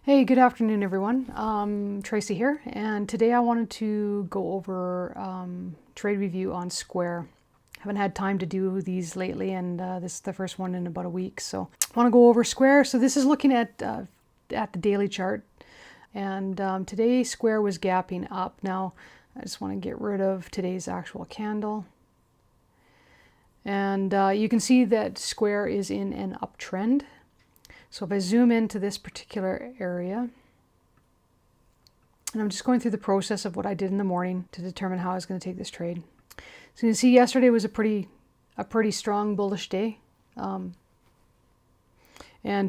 Hey, good afternoon, everyone. Tracy here, and today I wanted to go over trade review on Square. Haven't had time to do these lately, and this is the first one in about a week. So I want to go over Square. So this is looking at the daily chart, and today Square was gapping up. Now I just want to get rid of today's actual candle, and you can see that Square is in an uptrend. So if I zoom into this particular area, and I'm just going through the process of what I did in the morning to determine how I was going to take this trade. So you can see yesterday was a pretty strong bullish day. And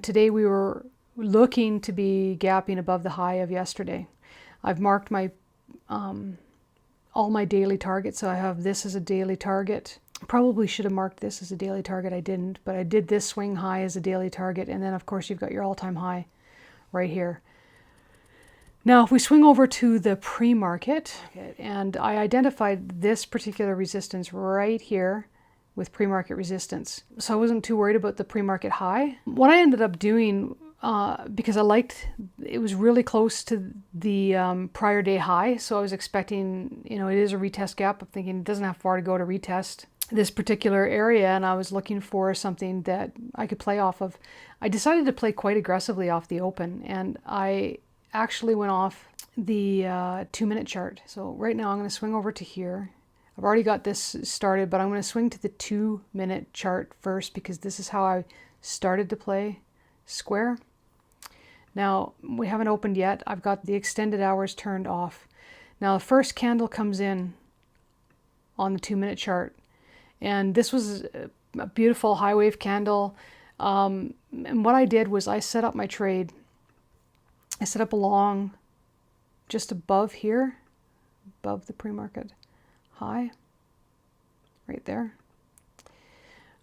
today we were looking to be gapping above the high of yesterday. I've marked my all my daily targets. So I have this as a daily target. Probably should have marked this as a daily target. I didn't, but I did this swing high as a daily target. And then of course you've got your all-time high right here. Now, if we swing over to the pre-market, and I identified this particular resistance right here with pre-market resistance. So I wasn't too worried about the pre-market high. What I ended up doing, because I liked, it was really close to the prior day high. So I was expecting, it is a retest gap. I'm thinking it doesn't have far to go to retest this particular area, and I was looking for something that I could play off of. I decided to play quite aggressively off the open, and I actually went off the 2-minute chart. So right now I'm going to swing over to here. I've already got this started, but I'm going to swing to the 2-minute chart first because this is how I started to play Square. Now we haven't opened yet. I've got the extended hours turned off. Now the first candle comes in on the 2-minute chart, and this was a beautiful high wave candle. And what I did was I set up my trade. I set up along just above here, above the pre-market high, right there,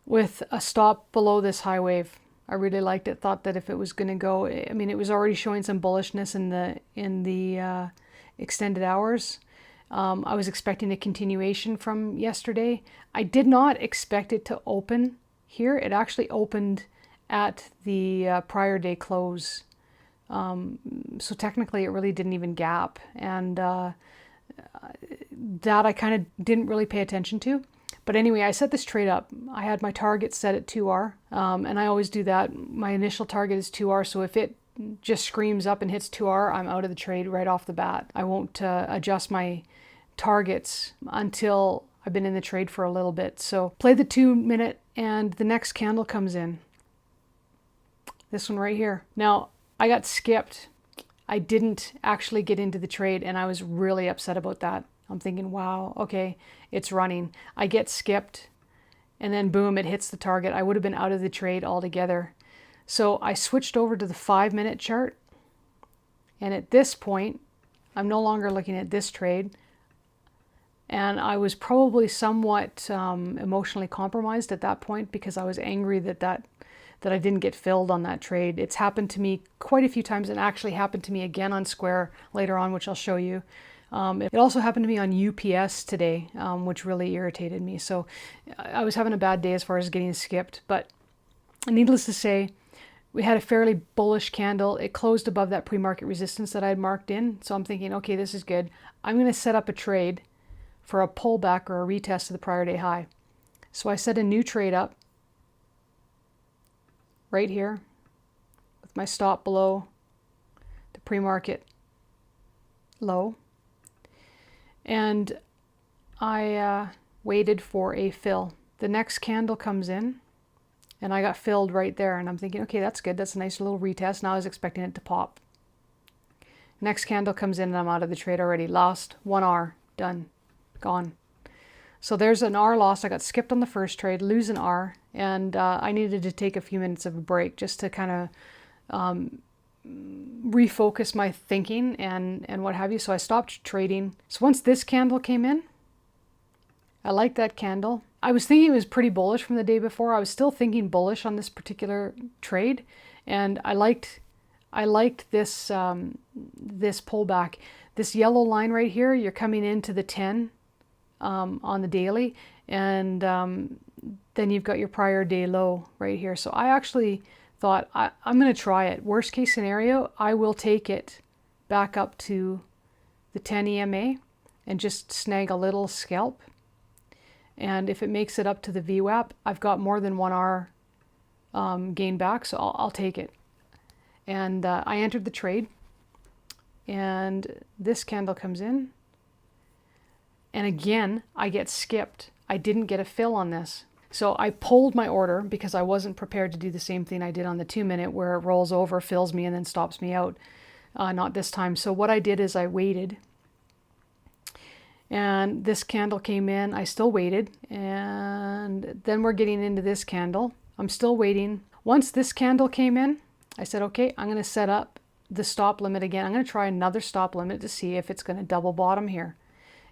with a stop below this high wave. I really liked it. Thought that if it was going to go, I mean, it was already showing some bullishness in the extended hours. I was expecting a continuation from yesterday. I did not expect it to open here. It actually opened at the prior day close. So technically it really didn't even gap, and that I kind of didn't really pay attention to. But anyway, I set this trade up. I had my target set at 2R, and I always do that. My initial target is 2R, so if it just screams up and hits 2R, I'm out of the trade right off the bat. I won't adjust my targets until I've been in the trade for a little bit. So play the 2-minute, and the next candle comes in. This one right here. Now, I got skipped. I didn't actually get into the trade, and I was really upset about that. I'm thinking, wow, okay, it's running. I get skipped, and then boom, it hits the target. I would have been out of the trade altogether. So I switched over to the 5-minute chart, and at this point, I'm no longer looking at this trade, and I was probably somewhat emotionally compromised at that point because I was angry that I didn't get filled on that trade. It's happened to me quite a few times, and actually happened to me again on Square later on, which I'll show you. It also happened to me on UPS today, which really irritated me. So I was having a bad day as far as getting skipped, but needless to say, we had a fairly bullish candle. It closed above that pre-market resistance that I had marked in. So I'm thinking, okay, this is good. I'm going to set up a trade for a pullback or a retest of the prior day high. So I set a new trade up right here with my stop below the pre-market low, and I waited for a fill. The next candle comes in, and I got filled right there, and I'm thinking, okay, that's good, that's a nice little retest. Now I was expecting it to pop. Next candle comes in, and I'm out of the trade already. Lost 1R, done, gone. So there's an R loss. I got skipped on the first trade, lose an R, and I needed to take a few minutes of a break just to kind of refocus my thinking and what have you. So I stopped trading. So once this candle came in, I liked that candle. I was thinking it was pretty bullish from the day before. I was still thinking bullish on this particular trade, and I liked this this pullback. This yellow line right here, you're coming into the 10 on the daily, and then you've got your prior day low right here. So I actually thought, I'm going to try it. Worst case scenario, I will take it back up to the 10 EMA and just snag a little scalp. And if it makes it up to the VWAP, I've got more than 1 hour gain back, so I'll take it. And I entered the trade, and this candle comes in, and again I get skipped. I didn't get a fill on this, so I pulled my order because I wasn't prepared to do the same thing I did on the 2-minute, where it rolls over, fills me, and then stops me out. Not this time. So what I did is I waited, and this candle came in. I still waited, and then we're getting into this candle. I'm still waiting. Once this candle came in, I said, okay, I'm going to set up the stop limit again. I'm going to try another stop limit to see if it's going to double bottom here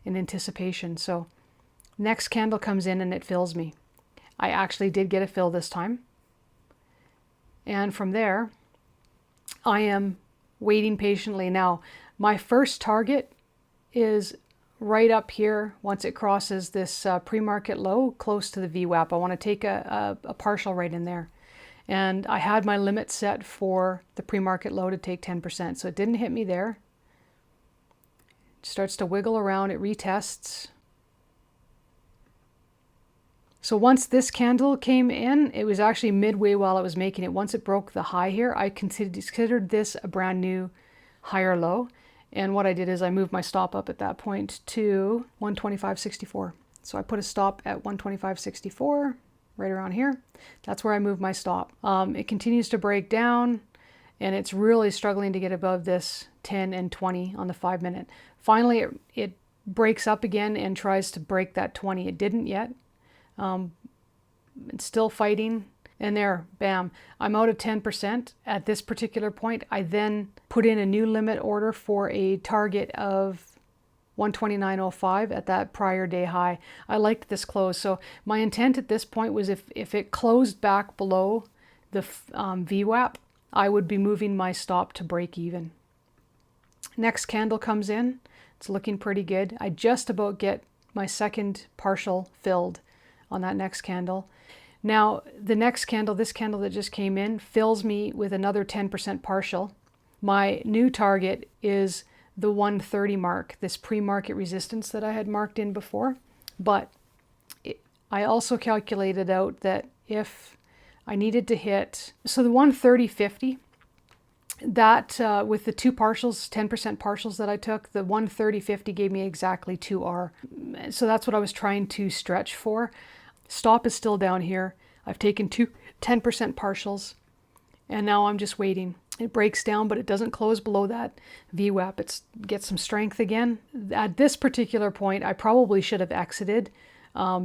in anticipation. So next candle comes in and it fills me. I actually did get a fill this time. And from there, I am waiting patiently. Now, my first target is right up here once it crosses this pre-market low close to the VWAP. I want to take a partial right in there. And I had my limit set for the pre-market low to take 10%. So it didn't hit me there. It starts to wiggle around. It retests. So once this candle came in, it was actually midway while it was making it. Once it broke the high here, I considered this a brand new higher low. And what I did is I moved my stop up at that point to 125.64. So I put a stop at 125.64, right around here. That's where I moved my stop. It continues to break down, and it's really struggling to get above this 10 and 20 on the 5-minute. Finally, it breaks up again and tries to break that 20. It didn't yet. It's still fighting. And there, bam, I'm out of 10% at this particular point. I then put in a new limit order for a target of 129.05 at that prior day high. I liked this close. So my intent at this point was if it closed back below the VWAP, I would be moving my stop to break even. Next candle comes in. It's looking pretty good. I just about get my second partial filled on that next candle. Now, the next candle, this candle that just came in, fills me with another 10% partial. My new target is the 130 mark, this pre-market resistance that I had marked in before. But I also calculated out that if I needed to hit, so the 130.50, that with the two partials, 10% partials that I took, the 130.50 gave me exactly 2R. So that's what I was trying to stretch for. Stop is still down here. I've taken two 10% partials, and now I'm just waiting. It breaks down, but it doesn't close below that VWAP. It gets some strength again. At this particular point, I probably should have exited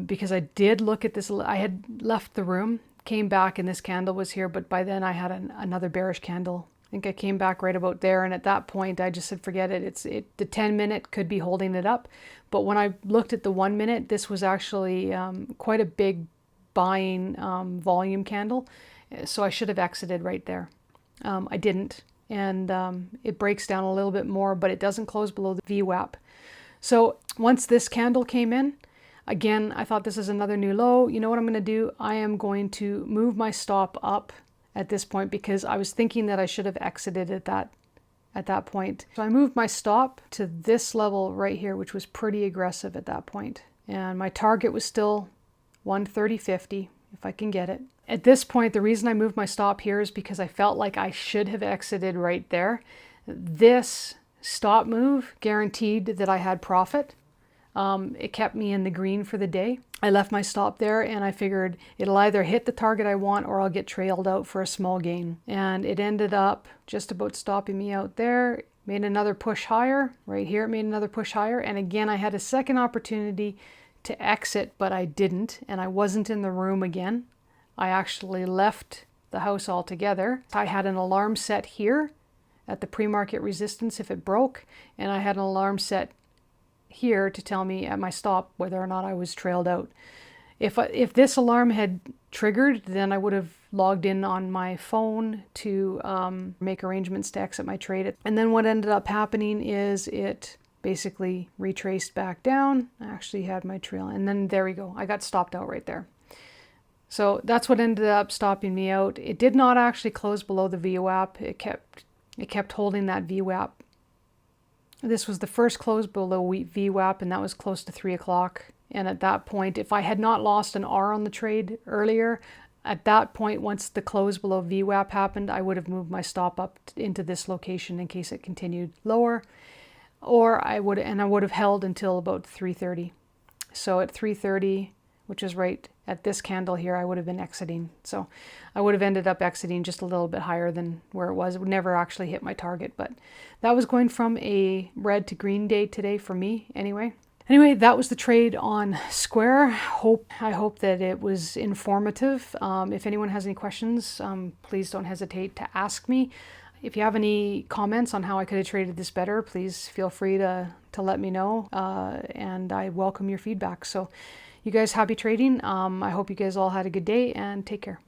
because I did look at this. I had left the room, came back, and this candle was here, but by then I had another bearish candle. I think I came back right about there, and at that point I just said forget it. The 10-minute could be holding it up, but when I looked at the 1-minute, this was actually quite a big buying volume candle, so I should have exited right there. I didn't, and it breaks down a little bit more, but it doesn't close below the VWAP. So once this candle came in, again, I thought this is another new low. You know what I'm going to do? I am going to move my stop up at this point because I was thinking that I should have exited at that point. So I moved my stop to this level right here, which was pretty aggressive at that point. And my target was still 130.50 if I can get it. At this point, the reason I moved my stop here is because I felt like I should have exited right there. This stop move guaranteed that I had profit. It kept me in the green for the day. I left my stop there and I figured it'll either hit the target I want or I'll get trailed out for a small gain. And it ended up just about stopping me out there. Made another push higher. Right here it made another push higher. And again, I had a second opportunity to exit, but I didn't. And I wasn't in the room again. I actually left the house altogether. I had an alarm set here at the pre-market resistance if it broke. And I had an alarm set here to tell me at my stop whether or not I was trailed out. If this alarm had triggered, then I would have logged in on my phone to make arrangements to exit my trade. And then what ended up happening is it basically retraced back down. I actually had my trail, and then there we go. I got stopped out right there. So that's what ended up stopping me out. It did not actually close below the VWAP. It kept holding that VWAP. This was the first close below VWAP, and that was close to 3 o'clock. And at that point, if I had not lost an R on the trade earlier, at that point, once the close below VWAP happened, I would have moved my stop up into this location in case it continued lower, or I would have held until about 3:30. So at 3:30, which is right at this candle here, I would have been exiting. So I would have ended up exiting just a little bit higher than where it was. It would never actually hit my target, but that was going from a red to green day today for me anyway. Anyway, that was the trade on Square. I hope that it was informative. If anyone has any questions, please don't hesitate to ask me. If you have any comments on how I could have traded this better, please feel free to let me know, and I welcome your feedback. So you guys, happy trading. I hope you guys all had a good day, and take care.